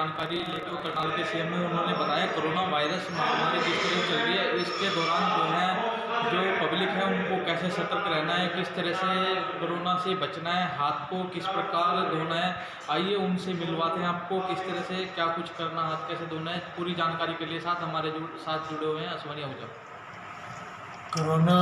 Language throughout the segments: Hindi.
जानकारी लेकर करनाल के सीएम में उन्होंने बताया कोरोना वायरस महामारी जिस तरह से चल रही है इसके दौरान जो पब्लिक है उनको कैसे सतर्क रहना है, किस तरह से कोरोना से बचना है, हाथ को किस प्रकार धोना है। आइए उनसे मिलवाते हैं आपको किस तरह से क्या कुछ करना, हाथ कैसे धोना है। पूरी जानकारी के लिए हमारे साथ जुड़े हुए हैं अश्वनी आहूजा। कोरोना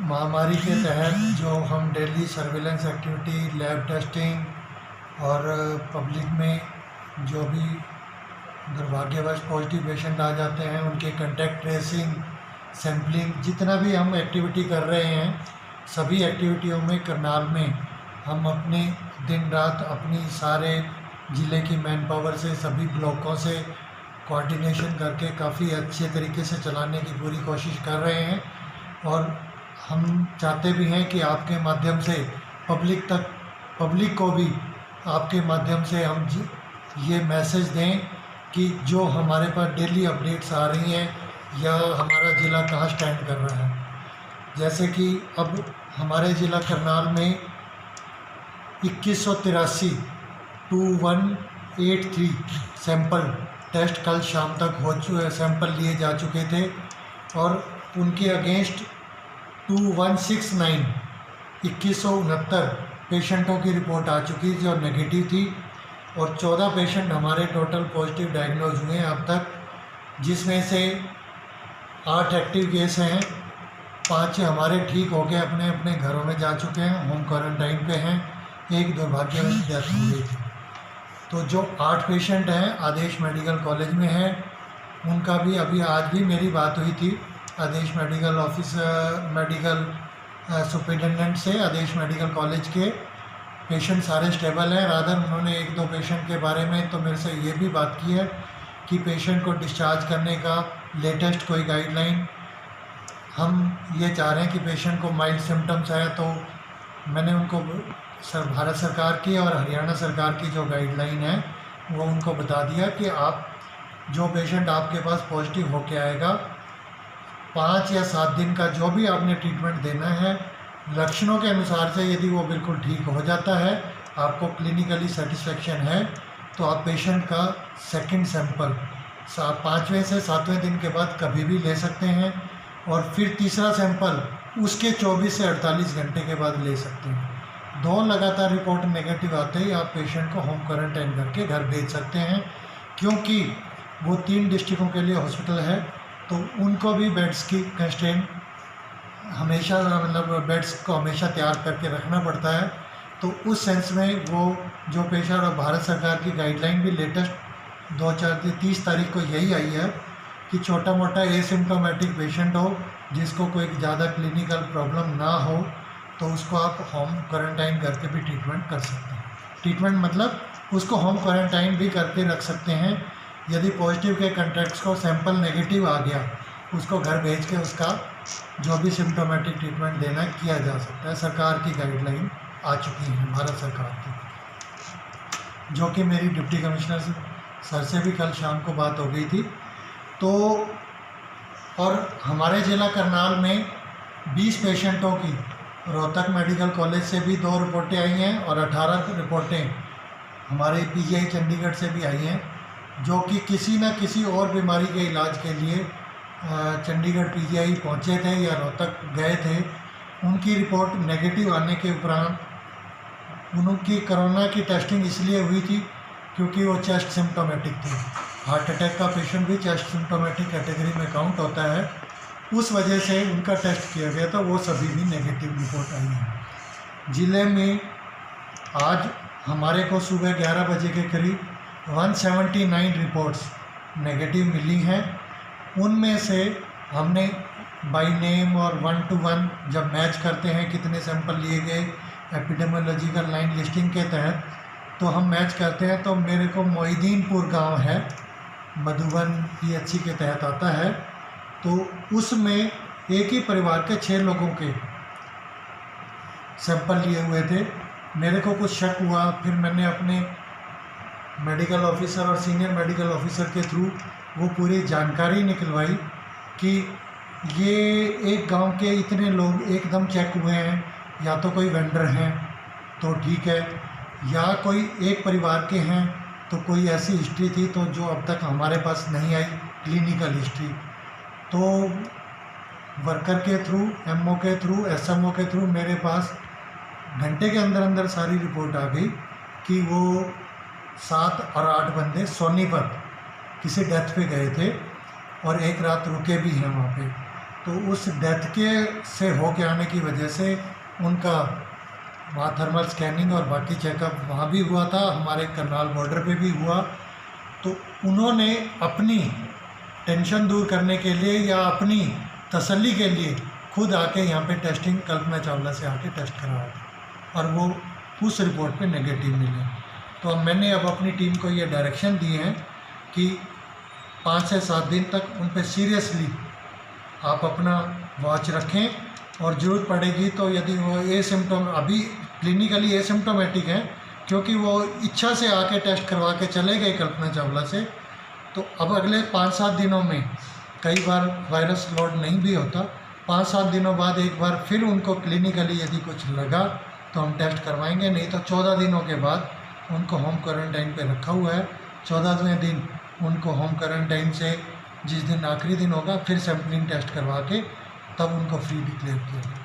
महामारी के तहत जो हम daily surveillance activity, lab testing और पब्लिक में जो भी दुर्भाग्यवश पॉजिटिव पेशेंट आ जाते हैं उनके कंटेक्ट ट्रेसिंग, सैम्पलिंग, जितना भी हम एक्टिविटी कर रहे हैं सभी एक्टिविटियों में करनाल में हम अपने दिन रात अपनी सारे ज़िले की मैन पावर से सभी ब्लॉकों से कोऑर्डिनेशन करके काफ़ी अच्छे तरीके से चलाने की पूरी कोशिश कर रहे हैं। और हम चाहते भी हैं कि आपके माध्यम से पब्लिक को भी आपके माध्यम से हम ये मैसेज दें कि जो हमारे पास डेली अपडेट्स आ रही हैं या हमारा ज़िला कहाँ स्टैंड कर रहा है। जैसे कि अब हमारे ज़िला करनाल में 2183 सैंपल टेस्ट कल शाम तक सैंपल लिए जा चुके थे और उनके अगेंस्ट 2169 पेशेंटों की रिपोर्ट आ चुकी थी जो नेगेटिव थी और 14 पेशेंट हमारे टोटल पॉजिटिव डायग्नोज हुए हैं अब तक, जिसमें से 8 एक्टिव केस हैं, 5 हमारे ठीक हो गए अपने अपने घरों में जा चुके हैं, होम क्वारंटाइन पे हैं, एक दुर्भाग्यवश डेथ हो गई थी। तो जो 8 पेशेंट हैं आदेश मेडिकल कॉलेज में हैं, उनका भी अभी आज भी मेरी बात हुई थी आदेश मेडिकल सुपरिटेंडेंट से। आदेश मेडिकल कॉलेज के पेशेंट सारे स्टेबल हैं। रादर उन्होंने 1-2 पेशेंट के बारे में तो मेरे से ये भी बात की है कि पेशेंट को डिस्चार्ज करने का लेटेस्ट कोई गाइडलाइन, हम ये चाह रहे हैं कि पेशेंट को माइल्ड सिम्टम्स आए तो मैंने उनको भारत सरकार की और हरियाणा सरकार की जो गाइडलाइन है वो उनको बता दिया कि आप जो पेशेंट आपके पास पॉजिटिव होके आएगा 5 या 7 दिन का जो भी आपने ट्रीटमेंट देना है, लक्षणों के अनुसार से यदि वो बिल्कुल ठीक हो जाता है, आपको क्लिनिकली सेटिस्फेक्शन है, तो आप पेशेंट का सेकंड सैंपल 5वें से 7वें दिन के बाद कभी भी ले सकते हैं और फिर तीसरा सैंपल उसके 24 से 48 घंटे के बाद ले सकते हैं। 2 लगातार रिपोर्ट नेगेटिव आते ही आप पेशेंट को होम क्वारंटाइन करके घर भेज सकते हैं, क्योंकि वो 3 डिस्ट्रिक्टों के लिए हॉस्पिटल है तो उनको भी बेड्स की कंस्ट्रेंट हमेशा बेड्स को हमेशा तैयार करके रखना पड़ता है। तो उस सेंस में वो जो पेशेंट और भारत सरकार की गाइडलाइन भी लेटेस्ट 30 तारीख को यही आई है कि छोटा मोटा एसिम्प्टोमेटिक पेशेंट हो जिसको कोई ज़्यादा क्लिनिकल प्रॉब्लम ना हो तो उसको आप होम क्वारंटाइन करके भी ट्रीटमेंट कर सकते हैं। ट्रीटमेंट मतलब उसको होम क्वारंटाइन भी करके रख सकते हैं। यदि पॉजिटिव के कंटैक्ट्स को सैंपल नेगेटिव आ गया उसको घर भेज के उसका जो भी सिम्टोमेटिक ट्रीटमेंट देना किया जा सकता है। सरकार की गाइडलाइन आ चुकी है भारत सरकार की, जो कि मेरी डिप्टी कमिश्नर सर से भी कल शाम को बात हो गई थी। तो और हमारे ज़िला करनाल में 20 पेशेंटों की रोहतक मेडिकल कॉलेज से भी 2 रिपोर्टें आई हैं और 18 रिपोर्टें हमारे पीजीआई चंडीगढ़ से भी आई हैं, जो कि किसी न किसी और बीमारी के इलाज के लिए चंडीगढ़ पीजीआई पहुंचे थे या रोहतक गए थे। उनकी रिपोर्ट नेगेटिव आने के उपरांत उनकी कोरोना की टेस्टिंग इसलिए हुई थी क्योंकि वो चेस्ट सिम्टोमेटिक थे। हार्ट अटैक का पेशेंट भी चेस्ट सिम्टोमेटिक कैटेगरी में काउंट होता है, उस वजह से उनका टेस्ट किया गया था, वो सभी भी नेगेटिव रिपोर्ट आई है। ज़िले में आज हमारे को सुबह 11 बजे के करीब 179 रिपोर्ट्स नेगेटिव मिली हैं। उनमें से हमने बाय नेम और 1 to 1 जब मैच करते हैं कितने सैंपल लिए गए एपिडेमियोलॉजिकल लाइन लिस्टिंग के तहत, तो हम मैच करते हैं तो मेरे को मोहिदीनपुर गांव है, मधुबन पीएचसी के तहत आता है, तो उसमें एक ही परिवार के 6 लोगों के सैंपल लिए हुए थे। मेरे को कुछ शक हुआ, फिर मैंने अपने मेडिकल ऑफिसर और सीनियर मेडिकल ऑफिसर के थ्रू वो पूरी जानकारी निकलवाई कि ये एक गांव के इतने लोग एकदम चेक हुए हैं, या तो कोई वेंडर हैं तो ठीक है, या कोई एक परिवार के हैं तो कोई ऐसी हिस्ट्री थी तो जो अब तक हमारे पास नहीं आई, क्लिनिकल हिस्ट्री। तो वर्कर के थ्रू, एमओ के थ्रू, एसएमओ के थ्रू मेरे पास घंटे के अंदर अंदर सारी रिपोर्ट आ गई कि वो 7 और 8 बंदे सोनीपत किसी डेथ पे गए थे और एक रात रुके भी हैं वहाँ पे। तो उस डेथ के से होके आने की वजह से उनका वहाँ थर्मल स्कैनिंग और बाकी चेकअप वहाँ भी हुआ था, हमारे करनाल बॉर्डर पे भी हुआ। तो उन्होंने अपनी टेंशन दूर करने के लिए या अपनी तसल्ली के लिए खुद आके यहाँ पे टेस्टिंग कल्पना चावला से आके टेस्ट करवाया था और वो उस रिपोर्ट पे नेगेटिव मिले। तो मैंने अब अपनी टीम को ये डायरेक्शन दी है कि 5 से 7 दिन तक उन पे सीरियसली आप अपना वॉच रखें और ज़रूरत पड़ेगी तो यदि वो अभी क्लिनिकली एसिम्टोमेटिक हैं, क्योंकि वो इच्छा से आके टेस्ट करवा के चले गए कल्पना चावला से, तो अब अगले 5-7 दिनों में कई बार वायरस लोड नहीं भी होता, 5-7 दिनों बाद एक बार फिर उनको क्लिनिकली यदि कुछ लगा तो हम टेस्ट करवाएंगे, नहीं तो 14 दिनों के बाद उनको होम क्वारंटाइन पे रखा हुआ है। 14वें दिन उनको होम क्वारंटाइन से जिस दिन आखिरी दिन होगा फिर सैम्पलिंग टेस्ट करवा के तब उनको फ्री डिक्लेयर किया जाए।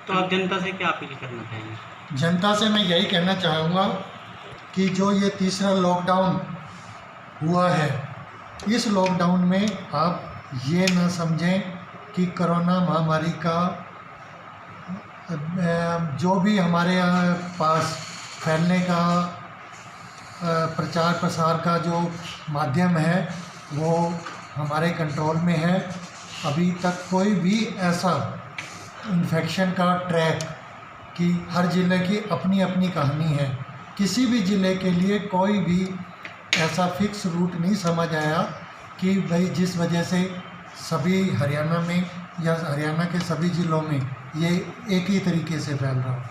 तो आप जनता से क्या अपील करना चाहेंगे? जनता से मैं यही कहना चाहूँगा कि जो ये तीसरा लॉकडाउन हुआ है, इस लॉकडाउन में आप ये ना समझें कि कोरोना महामारी का जो भी हमारे पास फैलने का प्रचार प्रसार का जो माध्यम है वो हमारे कंट्रोल में है। अभी तक कोई भी ऐसा इन्फेक्शन का ट्रैक कि हर ज़िले की अपनी अपनी कहानी है, किसी भी ज़िले के लिए कोई भी ऐसा फिक्स रूट नहीं समझ आया कि भाई जिस वजह से सभी हरियाणा में या हरियाणा के सभी ज़िलों में ये एक ही तरीके से फैल रहा हो।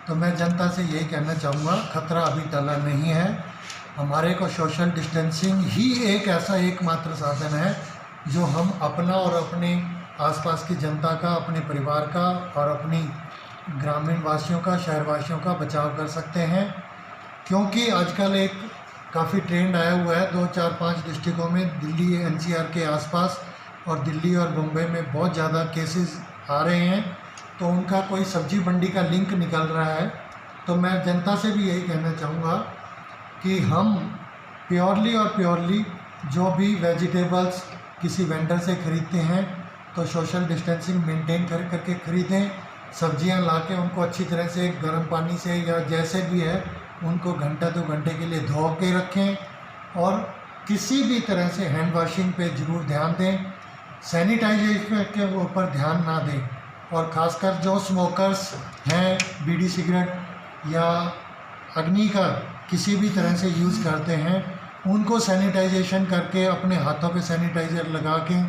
तो मैं जनता से यही कहना चाहूँगा, खतरा अभी टला नहीं है। हमारे को सोशल डिस्टेंसिंग ही एक ऐसा एकमात्र साधन है जो हम अपना और अपने आसपास की जनता का, अपने परिवार का और अपनी ग्रामीण वासियों का, शहर वासियों का बचाव कर सकते हैं। क्योंकि आजकल एक काफ़ी ट्रेंड आया हुआ है 2-4-5 डिस्ट्रिक्टों में, दिल्ली एनसीआर के आसपास और दिल्ली और मुंबई में बहुत ज़्यादा केसेस आ रहे हैं, तो उनका कोई सब्जी मंडी का लिंक निकल रहा है। तो मैं जनता से भी यही कहना चाहूँगा कि हम प्योरली जो भी वेजिटेबल्स किसी वेंडर से ख़रीदते हैं तो सोशल डिस्टेंसिंग मेंटेन करके ख़रीदें। सब्जियां लाके उनको अच्छी तरह से गर्म पानी से या जैसे भी है उनको घंटा 2 घंटे के लिए धो के रखें और किसी भी तरह से हैंड वॉशिंग पे ज़रूर ध्यान दें, सैनिटाइजेशन के ऊपर ध्यान ना दें। और ख़ासकर जो स्मोकर्स हैं, बीड़ी सिगरेट या अग्नि का किसी भी तरह से यूज़ करते हैं, उनको सैनिटाइजेशन करके अपने हाथों पे सैनिटाइज़र लगा के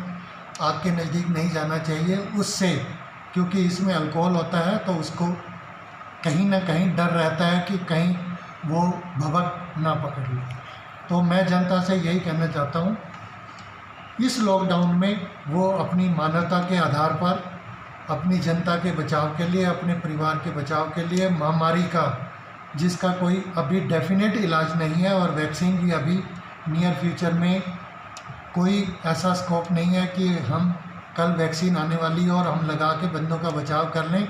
आग के नज़दीक नहीं जाना चाहिए उससे, क्योंकि इसमें अल्कोहल होता है तो उसको कहीं ना कहीं डर रहता है कि कहीं वो भभक ना पकड़ ले। तो मैं जनता से यही कहना चाहता हूँ, इस लॉकडाउन में वो अपनी मानवता के आधार पर अपनी जनता के बचाव के लिए, अपने परिवार के बचाव के लिए, महामारी का जिसका कोई अभी डेफिनेट इलाज नहीं है और वैक्सीन भी अभी नियर फ्यूचर में कोई ऐसा स्कोप नहीं है कि हम कल वैक्सीन आने वाली और हम लगा के बंदों का बचाव कर लें।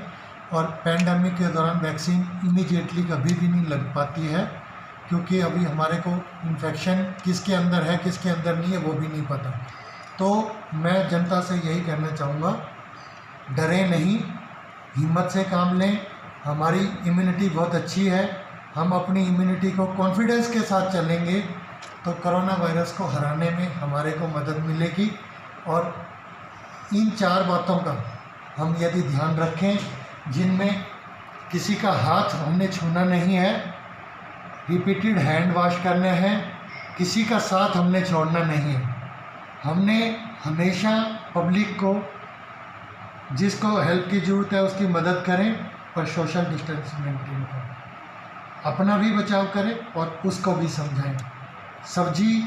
और पैंडमिक के दौरान वैक्सीन इमीडिएटली कभी भी नहीं लग पाती है, क्योंकि अभी हमारे को इन्फेक्शन किसके अंदर है किसके अंदर नहीं है वो भी नहीं पता। तो मैं जनता से यही कहना चाहूँगा, डरें नहीं, हिम्मत से काम लें। हमारी इम्यूनिटी बहुत अच्छी है, हम अपनी इम्यूनिटी को कॉन्फिडेंस के साथ चलेंगे तो कोरोना वायरस को हराने में हमारे को मदद मिलेगी। और इन 4 बातों का हम यदि ध्यान रखें, जिनमें किसी का हाथ हमने छूना नहीं है, रिपीटेड हैंड वॉश करने हैं, किसी का साथ हमने छोड़ना नहीं है, हमने हमेशा पब्लिक को जिसको हेल्प की ज़रूरत है उसकी मदद करें पर सोशल डिस्टेंस मेंटेन करें, अपना भी बचाव करें और उसको भी समझाएं। सब्जी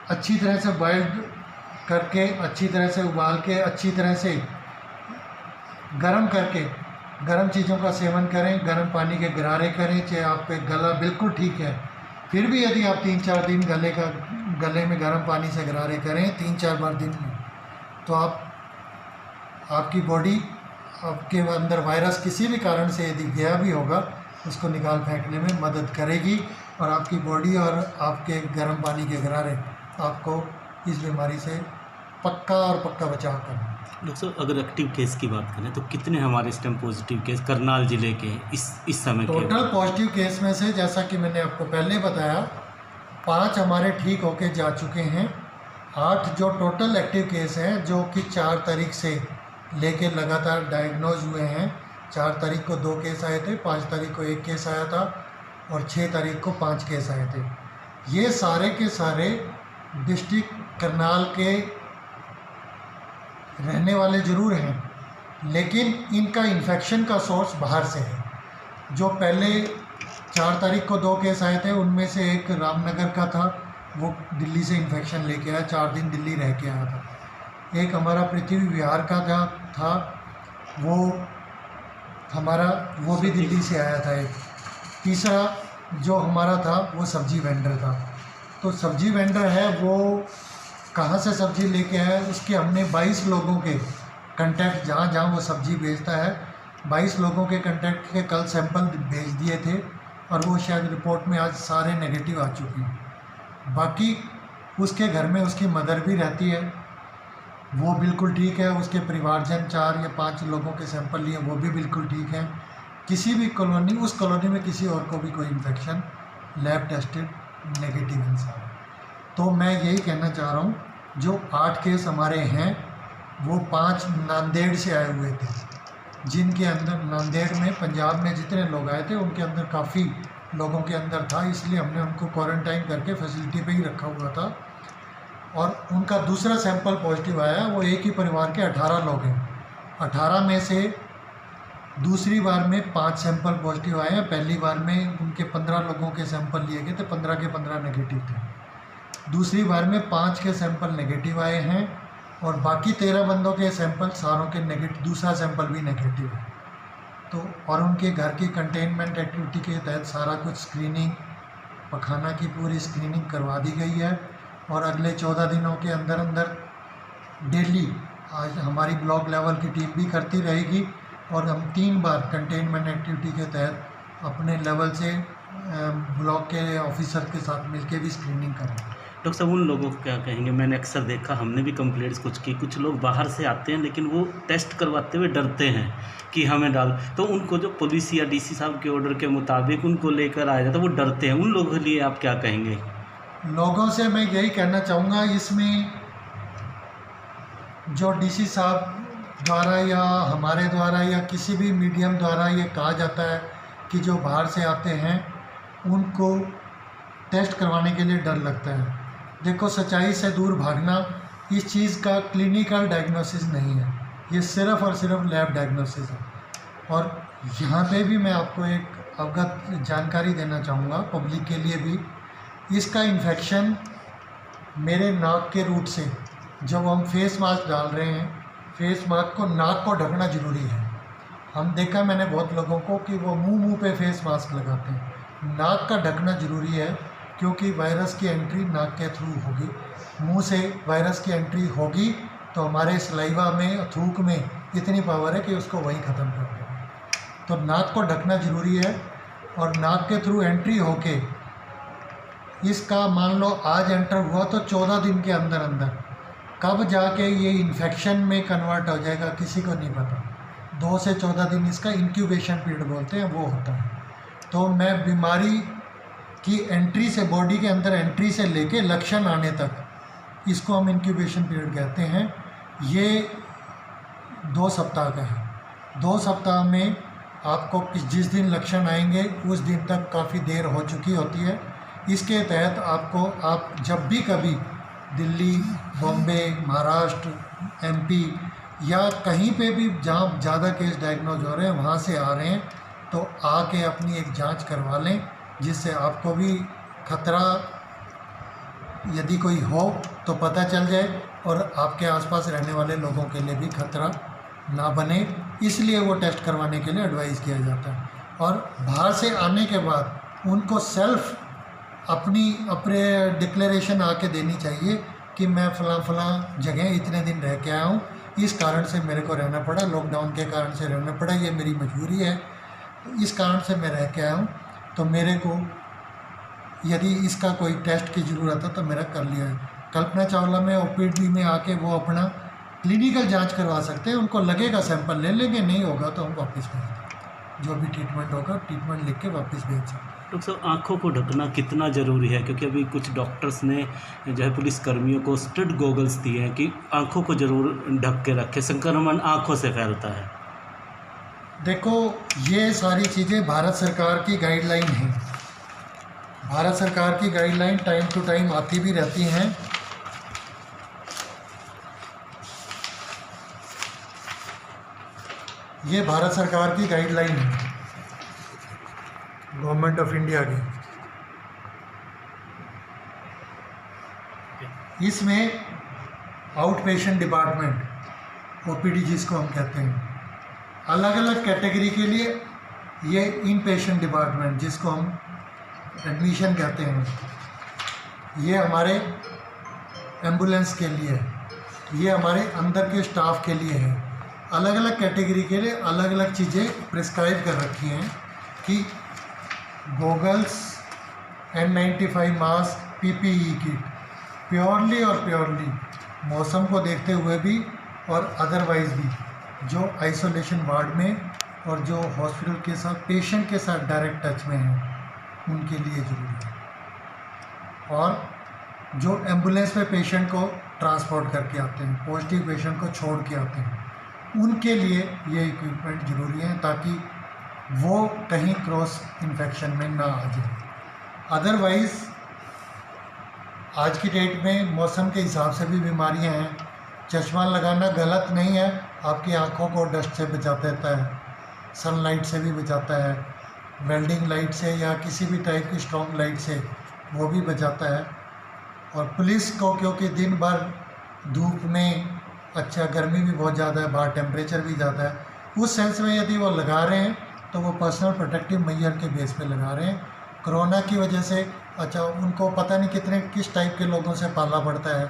अच्छी तरह से बॉयल करके, अच्छी तरह से उबाल के, अच्छी तरह से गर्म करके गर्म चीज़ों का सेवन करें, गर्म पानी के गरारे करें। चाहे आप पे गला बिल्कुल ठीक है फिर भी यदि आप 3-4 दिन गले में गर्म पानी से गरारे करें 3-4 बार दिन में, तो आपकी बॉडी, आपके अंदर वायरस किसी भी कारण से यदि गया भी होगा उसको निकाल फेंकने में मदद करेगी और आपकी बॉडी और आपके गर्म पानी के गरारे आपको इस बीमारी से पक्का बचाव करें। डॉक्टर साहब, अगर एक्टिव केस की बात करें तो कितने हमारे इस टाइम पॉजिटिव केस करनाल जिले के इस समय के? टोटल पॉजिटिव केस में से, जैसा कि मैंने आपको पहले बताया, 5 हमारे ठीक होके जा चुके हैं। 8 जो टोटल एक्टिव केस हैं, जो कि 4 तारीख से लेके लगातार डायग्नोज हुए हैं। 4 तारीख को 2 केस आए थे, 5 तारीख को 1 केस आया था और 6 तारीख को 5 केस आए थे। ये सारे के सारे डिस्ट्रिक्ट करनाल के रहने वाले ज़रूर हैं, लेकिन इनका इन्फेक्शन का सोर्स बाहर से है। जो पहले 4 तारीख को 2 केस आए थे, उनमें से एक रामनगर का था, वो दिल्ली से इन्फेक्शन लेके आया, 4 दिन दिल्ली रह के आया था। एक हमारा पृथ्वी विहार का था वो भी दिल्ली से आया था। एक तीसरा जो हमारा था वो सब्जी वेंडर था। तो सब्जी वेंडर है, वो कहाँ से सब्ज़ी लेके आया, उसके हमने 22 लोगों के कंटैक्ट, जहाँ वो सब्ज़ी बेचता है, 22 लोगों के कंटैक्ट के कल सैंपल भेज दिए थे और वो शायद रिपोर्ट में आज सारे नेगेटिव आ चुके हैं। बाकी उसके घर में उसकी मदर भी रहती है, वो बिल्कुल ठीक है। उसके परिवारजन 4 या 5 लोगों के सैंपल लिए, वो भी बिल्कुल ठीक हैं। किसी भी उस कॉलोनी में किसी और को भी कोई इन्फेक्शन लैब टेस्टेड नेगेटिव इंसान। तो मैं यही कहना चाह रहा हूँ, जो 8 केस हमारे हैं वो 5 नांदेड़ से आए हुए थे, जिनके अंदर नांदेड़ में, पंजाब में जितने लोग आए थे उनके अंदर काफ़ी लोगों के अंदर था, इसलिए हमने उनको क्वारंटाइन करके फैसिलिटी पे ही रखा हुआ था। और उनका दूसरा सैंपल पॉजिटिव आया, वो एक ही परिवार के 18 लोग हैं। 18 में से दूसरी बार में 5 सैंपल पॉजिटिव आए हैं। पहली बार में उनके 15 लोगों के सैंपल लिए गए थे, 15 के 15 नेगेटिव थे। दूसरी बार में 5 के सैंपल नेगेटिव आए हैं और बाकी 13 बंदों के सैंपल सारों के नेगेटिव, दूसरा सैंपल भी नेगेटिव है। तो और उनके घर की कंटेनमेंट एक्टिविटी के तहत सारा कुछ स्क्रीनिंग, पखाना की पूरी स्क्रीनिंग करवा दी गई है और अगले 14 दिनों के अंदर अंदर डेली आज हमारी ब्लॉक लेवल की टीम भी करती रहेगी और हम 3 बार कंटेनमेंट एक्टिविटी के तहत अपने लेवल से ब्लॉक के ऑफिसर के साथ मिलकर भी स्क्रीनिंग करेंगे। डॉक्टर साहब, उन लोगों को क्या कहेंगे? मैंने अक्सर देखा, हमने भी कंप्लेंट्स कुछ की, कुछ लोग बाहर से आते हैं लेकिन वो टेस्ट करवाते हुए डरते हैं कि हमें डाल, तो उनको जो पुलिस या डीसी साहब के ऑर्डर के मुताबिक उनको लेकर आया जाता है, वो डरते हैं। उन लोगों के लिए आप क्या कहेंगे? लोगों से मैं यही कहना चाहूँगा, इसमें जो डीसी साहब द्वारा या हमारे द्वारा या किसी भी मीडियम द्वारा ये कहा जाता है कि जो बाहर से आते हैं उनको टेस्ट करवाने के लिए डर लगता है। देखो, सच्चाई से दूर भागना इस चीज़ का क्लिनिकल डायग्नोसिस नहीं है, ये सिर्फ़ और सिर्फ लैब डायग्नोसिस है। और यहाँ पे भी मैं आपको एक अवगत जानकारी देना चाहूँगा पब्लिक के लिए भी, इसका इन्फेक्शन मेरे नाक के रूट से, जब हम फेस मास्क डाल रहे हैं, फेस मास्क को, नाक को ढकना ज़रूरी है। हम देखा मैंने बहुत लोगों को कि वो मुंह पे फेस मास्क लगाते हैं। नाक का ढकना ज़रूरी है क्योंकि वायरस की एंट्री नाक के थ्रू होगी। मुंह से वायरस की एंट्री होगी तो हमारे सलाइवा में, थूक में इतनी पावर है कि उसको वहीं ख़त्म कर देगा। तो नाक को ढकना ज़रूरी है और नाक के थ्रू एंट्री होके इसका मान लो आज एंटर हुआ तो 14 दिन के अंदर अंदर कब जाके ये इन्फेक्शन में कन्वर्ट हो जाएगा किसी को नहीं पता। 2 से 14 दिन इसका इंक्यूबेशन पीरियड बोलते हैं, वो होता है। तो मैं बीमारी की एंट्री से, बॉडी के अंदर एंट्री से लेके लक्षण आने तक, इसको हम इंक्यूबेशन पीरियड कहते हैं। ये 2 सप्ताह का है। 2 सप्ताह में आपको जिस दिन लक्षण आएंगे उस दिन तक काफ़ी देर हो चुकी होती है। इसके तहत आपको, आप जब भी कभी दिल्ली, बॉम्बे, महाराष्ट्र, एमपी या कहीं पे भी जहाँ ज़्यादा केस डायग्नोज हो रहे हैं, वहाँ से आ रहे हैं, तो आके अपनी एक जांच करवा लें, जिससे आपको भी खतरा यदि कोई हो तो पता चल जाए और आपके आसपास रहने वाले लोगों के लिए भी खतरा ना बने। इसलिए वो टेस्ट करवाने के लिए एडवाइस किया जाता है। और बाहर से आने के बाद उनको सेल्फ अपने डिक्लेरेशन आके देनी चाहिए कि मैं फ़लाँ जगह इतने दिन रह के आया हूँ, इस कारण से मेरे को रहना पड़ा, लॉकडाउन के कारण से रहना पड़ा, ये मेरी मजबूरी है, इस कारण से मैं रह के आया हूँ, तो मेरे को यदि इसका कोई टेस्ट की ज़रूरत है तो मेरा कर लिया है। कल्पना चावला में ओपीडी में आके वो अपना क्लिनिकल जांच करवा सकते हैं, उनको लगेगा सैंपल ले लेंगे, नहीं होगा तो हम वापस भेज देंगे, जो भी ट्रीटमेंट होगा ट्रीटमेंट लिख के वापस भेज सकते हैं। डॉक्टर साहब, आँखों को ढकना कितना ज़रूरी है? क्योंकि अभी कुछ डॉक्टर्स ने जो है पुलिस कर्मियों को स्टड गॉगल्स दिए हैं कि आँखों को ज़रूर ढक के रखें, संक्रमण आँखों से फैलता है। देखो, ये सारी चीज़ें भारत सरकार की गाइडलाइन हैं। भारत सरकार की गाइडलाइन टाइम टू टाइम आती भी रहती हैं। ये भारत सरकार की गाइडलाइन है, गवर्नमेंट ऑफ इंडिया की। इसमें आउट पेशेंट डिपार्टमेंट ओपीडी जिसको हम कहते हैं, अलग अलग कैटेगरी के लिए ये इन पेशेंट डिपार्टमेंट जिसको हम एडमिशन कहते हैं, ये हमारे एम्बुलेंस के लिए है, ये हमारे अंदर के स्टाफ के लिए है। अलग अलग कैटेगरी के लिए अलग अलग चीज़ें प्रिस्क्राइब कर रखी हैं कि goggles, N95 mask, PPE kit purely और प्योरली मौसम को देखते हुए भी और अदरवाइज़ भी जो आइसोलेशन वार्ड में और जो हॉस्पिटल के साथ पेशेंट के साथ डायरेक्ट टच में हैं उनके लिए ज़रूरी है। और जो एम्बुलेंस में पेशेंट को ट्रांसपोर्ट करके आते हैं, पॉजिटिव पेशेंट को छोड़ के आते हैं, उनके लिए ये इक्विपमेंट ज़रूरी है ताकि वो कहीं क्रॉस इन्फेक्शन में ना आ जाए। अदरवाइज़ आज की डेट में मौसम के हिसाब से भी बीमारियां हैं। चश्मा लगाना गलत नहीं है, आपकी आंखों को डस्ट से बचा देता है, सनलाइट से भी बचाता है, वेल्डिंग लाइट से या किसी भी टाइप की स्ट्रॉन्ग लाइट से वो भी बचाता है। और पुलिस को क्योंकि दिन भर धूप में, अच्छा गर्मी भी बहुत ज़्यादा है, बाहर टेम्परेचर भी ज़्यादा है, उस सेंस में यदि वो लगा रहे हैं तो वो पर्सनल प्रोटेक्टिव मेजर के बेस पे लगा रहे हैं। कोरोना की वजह से अच्छा उनको पता नहीं किस टाइप के लोगों से पालना पड़ता है,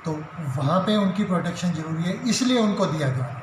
तो वहाँ पे उनकी प्रोटेक्शन ज़रूरी है, इसलिए उनको दिया गया है।